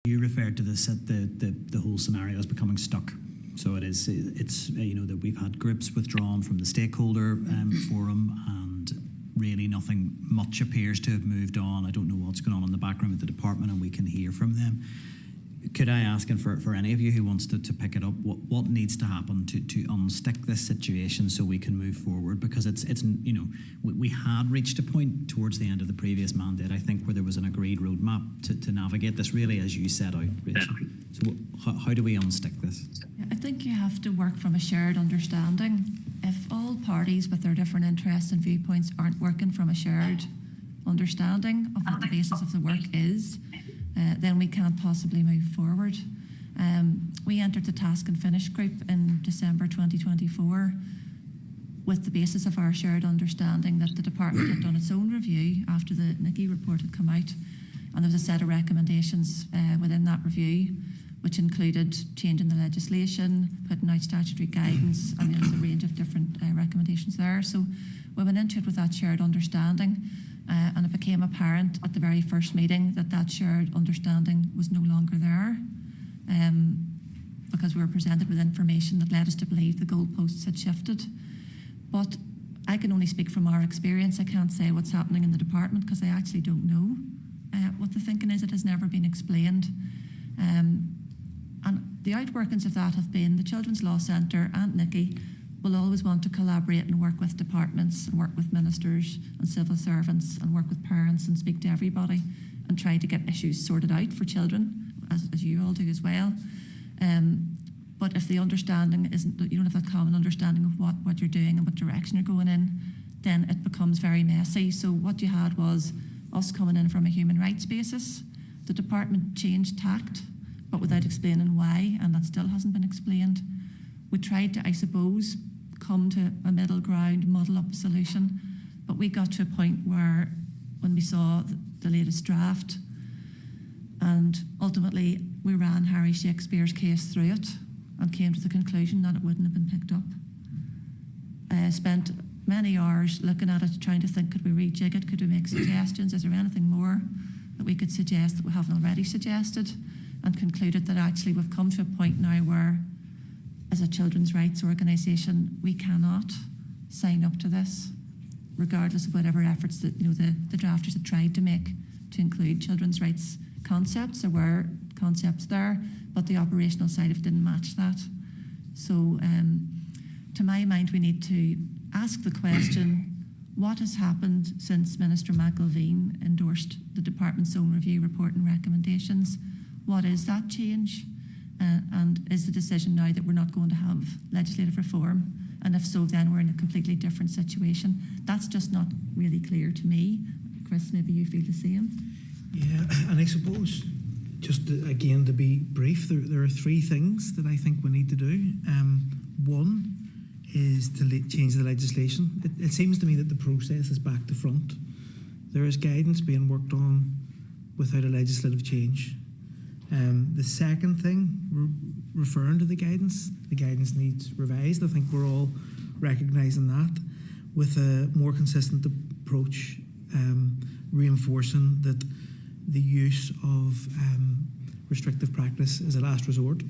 You referred to this at the whole scenario as becoming stuck. So it's that we've had groups withdrawn from the stakeholder forum, and really nothing much appears to have moved on. I don't know what's going on in the background with the department, and we can hear from them. Could I ask, and for any of you who wants to pick it up, what needs to happen to unstick this situation so we can move forward? Because it's we had reached a point towards the end of the previous mandate, I think, where there was an agreed roadmap to navigate this, really, as you set out, Rachel. So how do we unstick this? I think you have to work from a shared understanding. If all parties with their different interests and viewpoints aren't working from a shared understanding of what the basis of the work is, then we can't possibly move forward. We entered the task and finish group in December 2024 with the basis of our shared understanding that the department had done its own review after the NICCY report had come out, and there was a set of recommendations within that review, which included changing the legislation, putting out statutory guidance, and there's a range of different recommendations there. So we went into it with that shared understanding. And it became apparent at the very first meeting that shared understanding was no longer there, because we were presented with information that led us to believe the goalposts had shifted. But I can only speak from our experience. I can't say what's happening in the department because I actually don't know what the thinking is. It has never been explained. And the outworkings of that have been the Children's Law Centre and NICCY will always want to collaborate and work with departments and work with ministers and civil servants and work with parents and speak to everybody and try to get issues sorted out for children, as you all do as well. But if the understanding isn't, you don't have that common understanding of what you're doing and what direction you're going in, then it becomes very messy. So what you had was us coming in from a human rights basis. The department changed tact, but without explaining why, and that still hasn't been explained. We tried to, I suppose, come to a middle ground, muddle up a solution, but we got to a point where when we saw the latest draft, and ultimately we ran Harry Shakespeare's case through it and came to the conclusion that it wouldn't have been picked up. I spent many hours looking at it, trying to think, could we rejig it? Could we make suggestions? Is there anything more that we could suggest that we haven't already suggested? And concluded that actually we've come to a point now where, as a children's rights organisation, we cannot sign up to this, regardless of whatever efforts that the drafters have tried to make to include children's rights concepts. There were concepts there, but the operational side of it didn't match that. So, to my mind, we need to ask the question: what has happened since Minister McElveen endorsed the department's own review report and recommendations? What is that change? And is the decision now that we're not going to have legislative reform? And if so, then we're in a completely different situation. That's just not really clear to me. Chris, maybe you feel the same? Yeah, and I suppose, just again to be brief, there are three things that I think we need to do. One is to change the legislation. It seems to me that the process is back to front. There is guidance being worked on without a legislative change. The second thing, referring to the guidance needs revised. I think we're all recognising that, with a more consistent approach, reinforcing that the use of restrictive practice is a last resort.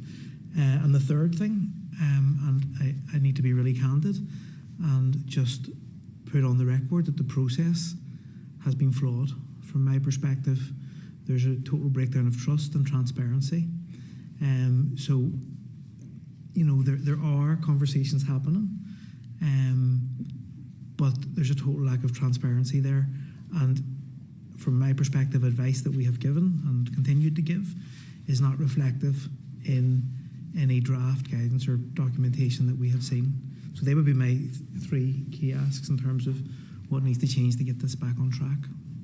And the third thing, and I need to be really candid and just put on the record that the process has been flawed. From my perspective, there's a total breakdown of trust and transparency. So, there are conversations happening, but there's a total lack of transparency there. And from my perspective, advice that we have given and continued to give is not reflective in any draft guidance or documentation that we have seen. So they would be my three key asks in terms of what needs to change to get this back on track.